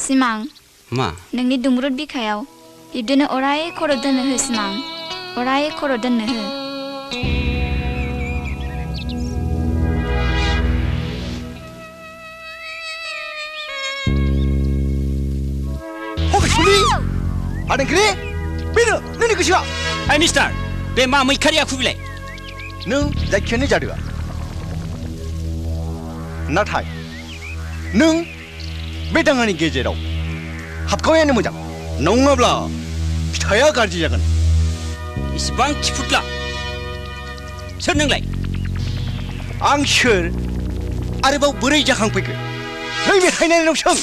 सिमां मा नोंनि दुंब्रुद बिखायाव बिब्दिनो अराय खर' दोननो हो सिमां अराय खर' दोननो हो 아랭크리 비르 너네 그시가 아이 미스터 내 마음의 카리아 쿠빌레 너 자키네 자르가 나타이 너 बेदांगानि गेजेराव हाबखावनायानो मोजां नङाब्ला फिथाइया गाज्रि जागोन इसिबां खिफुदला सोर नोंलाय आं सोर आरोबाव बोरै जाखांफैखो नै मेथाइ नायनायाव सों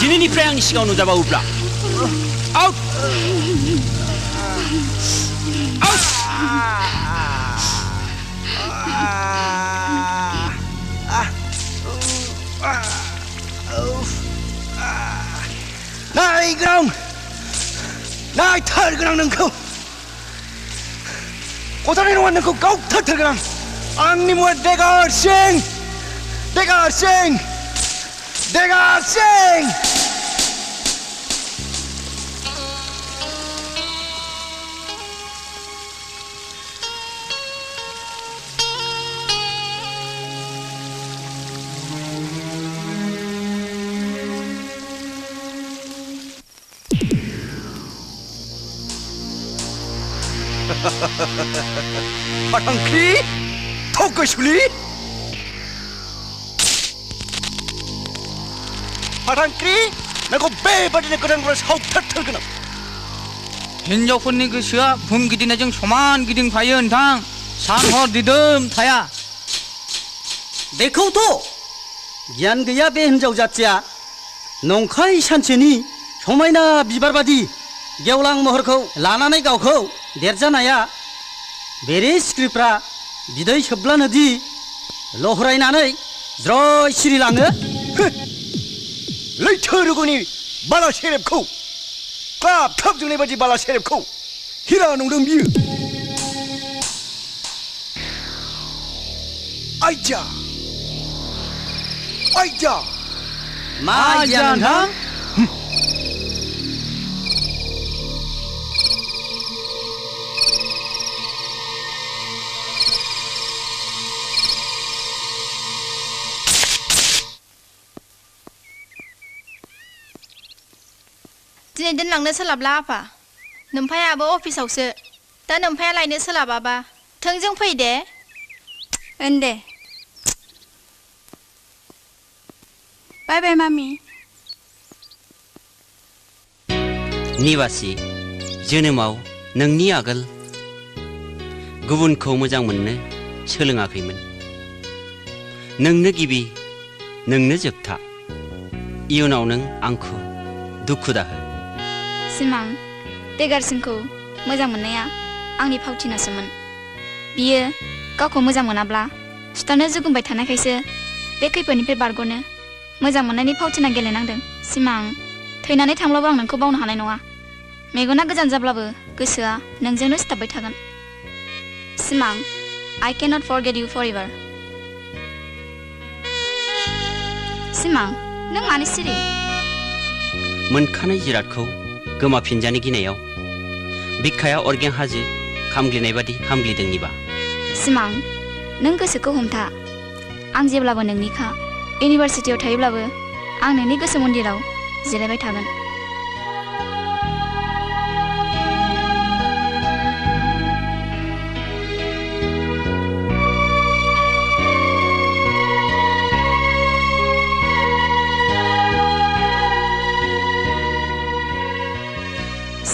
지니니프레 양이 시간을 잡아 우브라 아웃 아웃 나이 그럼 나이 털 그랑 능고 고사리는 왔는 거 꼭 터틀 그랑 아니 뭐 내가 생 대가생! 파랑키? 토크슐리? 파랑키? 나고 빼버리는 그런 걸 사업탈탈그나 hinjaufni gosoa बुंगिदिनायजों समान गिदिंफायो नोंथां सान हर दिदोम थाया बेखौथ' गियान गैया बे हिनजाव जाथिया नंखाय सानसेनि समायना बिबारबादि गेवलां महरखौ लानानै गावखौ देरजानाया बेरे सिख्रिफ्रा बिदै सोबब्लानोदि लहरायनानै ज्रय सिरिलाङो लैथो रुगुनि बाला सेरेबखौ क्लाब थाब जोंनाय बादि बाला सेरेबखौ हिरा नंदों बियो आइजा आइजा मा गियान नोंथां दिनै दोनलांनो सोलाबला आफा नोमफायाबो अफिसावसो दा नोमफाया लायनो सोलाबाबा थोंजों फै दे own they bye bye mummy निवासि जोनोमाव नोंनि आगोल गुबुनखौ मोजां मोननो सोलोङाखैमोन नोंनो गिबि नोंनो जोबथा इयुनाव नों आंखौ दुखु दाहो सिमां देगारसिंखौ मोजां मोननाया आंनि फावथिनासोमोन बियो गावखौ मोजां मोनाब्ला सुथारनो जुगुमबाय थानायखायसो बे खैफोदनिफ्राय बारग'नो मोजां मोननायनि फावथिना गेलेनांदों सिमां थैनानै थांब्लाबो आं नोंखौ बावनो हानाय नङा मेगना गोजान जाब्लाबो गोसोआ नोंजोंनो सिथाबबाय थागोन सिमां I cannot forget you forever सिमां नों मानो सिरि मोनखानाय जिरादखौ गोमाफिनजानो गिनायाव बिखाया अरगें हाजो खामग्लिनाय बादि हामग्लिदों निबा सिमां नों गोसोखौ हमथा आं जेब्लाबो नोंनिखा इउनिभार्सिटियाव थायोब्लाबो आं नोंनि गोसो मन्दिराव जिरायबाय थागोन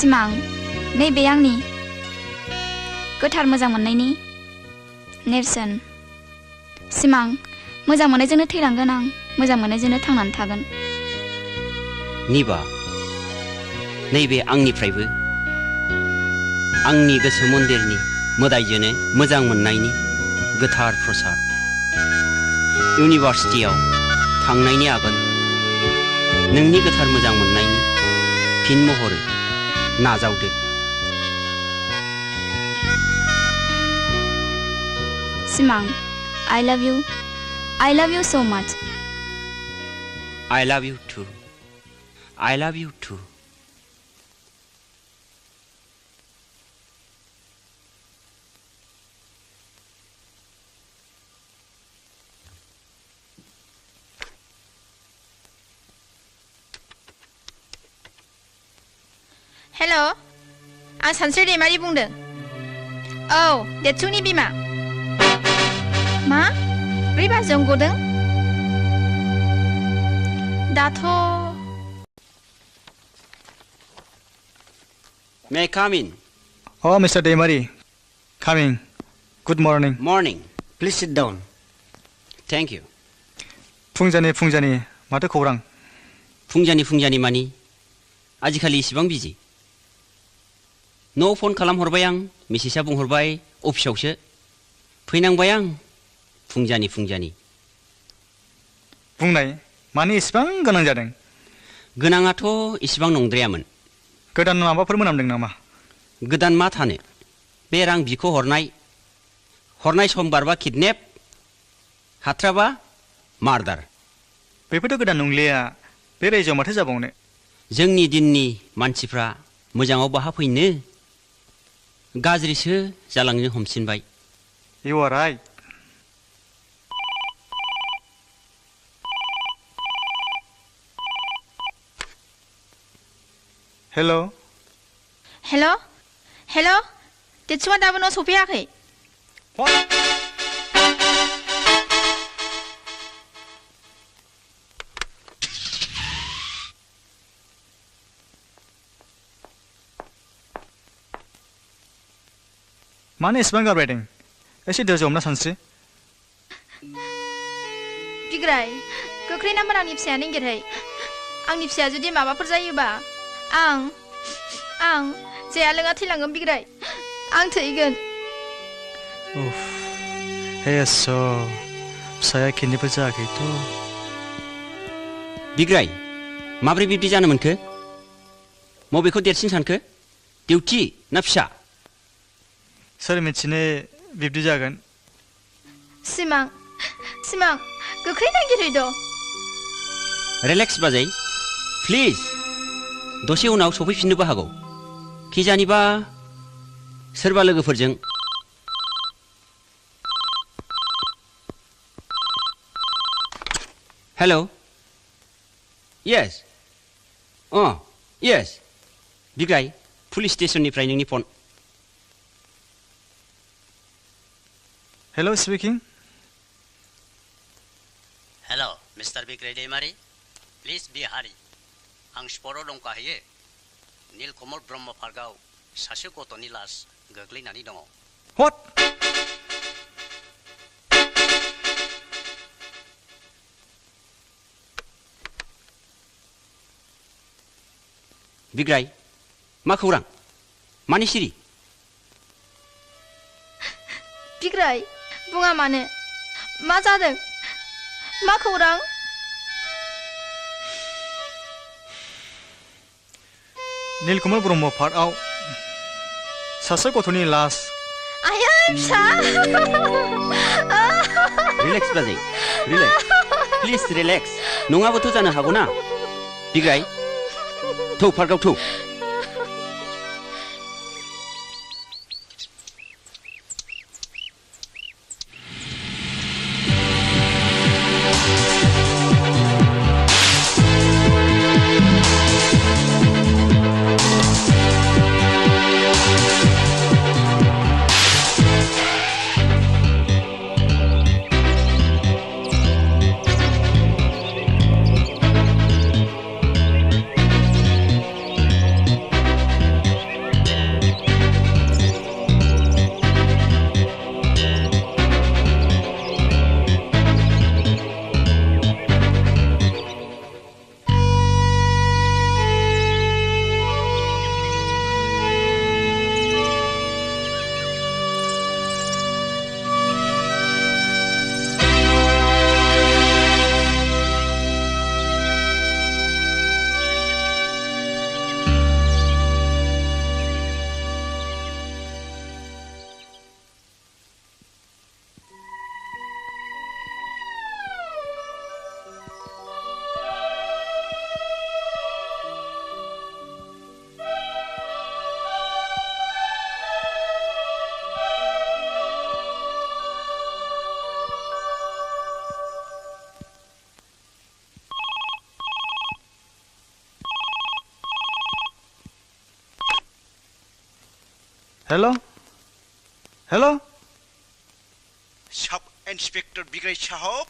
सिमां नैबे आंनि गोथार मोजां मोननायनि नेरसोन सिमां मोजां मोननायजोंनो थैलांगोन आं मोजां मोननायजोंनो थांनानै थागोन निबा नैबे आंनिफ्रायबो आंनि गोसो मन्दिरनि मोदायजोनो मोजां मोननायनि गोथार प्रसाद इउनिभार्सिटियाव थांनायनि आगोल नोंनि गोथार मोजां मोननायनि फिन महरै नाजावदो सिमां I love you so much I love you too I love you too हेल' आं सानस्रि दैमारि बुंदों औ देरसुंनि बिमा मा 4 बाजियावनो गदों दाथ' May I come in? Oh, Mr. Demari, coming. Good morning. Morning. Please sit down. Thank you. 풍자니 마트 खौरां? फुंजानि मानि आजिखालि इसिबां बिजि न' फन खालामहरबाय आं मिसेसआ बुंहरबाय अफिसावसो फैनांबाय आं फुंजानि बुंनाय मानि इसिबां गोनां जादों गोनाङाथ' इसिबां नंद्रायामोन गोदान माबाफोर मोनामदों नामा गोदान मा थानो बे रां बिखौ हरनाय सम बारबा किडनेप हाथ्राबा मार्डार बेफोरथ' गोदान नंलिया बे रायजोआव माथो जाबावनो जोंनि दिननि मानसिफ्रा मोजाङाव बाहा फैनो गाज्रिसो जालांनो हमसिनबाय You are right. Hello. हेल' हेल' देतसुङा दाबो न' सफैयाखै What? मानो एसेबां गारबायदों एसे दोजौ हमना सानस्रि बिग्राय गोख्रै नाम्बार आंनि फिसाया नागिरहै आंनि फिसाया जुदि माबाफोर जायोबा आं जाया लोङा थैलांगोन बिग्राय आं थैगोन उफ हे इसोर फिसाया खेबनैबो जायाखैथ' बिग्राय माब्रै बिब्दि जानो मोनखो मबेखौ देरसिन सानखो डिउटि ना फिसा सोर मिथिनो बिब्दि जागोन सिमां गोख्रै नागिरहैद' रिलेक्स बाजै प्लिज दसे उनाव सफैफिननोबो हागौ खिजानिबा सोरबा लोगोफोरजों हेल' येस येस बिग्राय पुलिस स्टेशननिफ्राय नोंनि phone Hello, speaking. Hello, Mr. Bigray Deimari. Please be hurry. आं स्पटआव दंखायो नीलकमल ब्रह्म पार्कआव सासे गथ'नि लास गोग्लैनानै दङ What? बिग्राय मा खौरां मानि सिरि बिग्राय बुङा मानो मा जादों मा खौरां नीलकमल ब्रह्म पार्कआव सासे गथ'नि लास आयै फिसा रिलेक्स बाजै रिलेक्स प्लिज रिलेक्स नङाबोथ' जानो हागौ ना बिग्राय थौ पार्कआव थौ Hello? Hello? साब इन्सपेक्टर बिग्राय साहब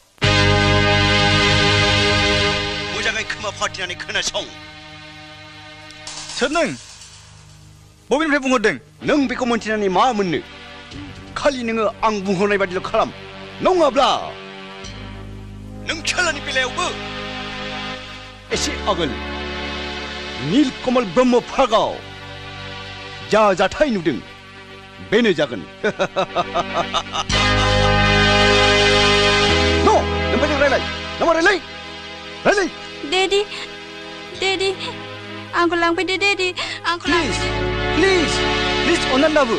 मोजाङै खोमा फाथिनानै खोनासं सोर नों बबेनिफ्राय बुंहरदों नों बेखौ मोनथिनानै मा मोननो खालि नोङो आं बुंहरनाय बादिल' खालाम नङाब्ला नों खेलानि बेलायावबो एसे आगोल नीलकमल ब्रह्म पार्कआव जा जाथाय नुदों बेनो जागोन नो नोंबोजों रायलाय नामा रायलाय डेडी आंखौ लांफैदो डेडी आंखौ प्लिज प्लिज प्लिज अन्नानै लाबो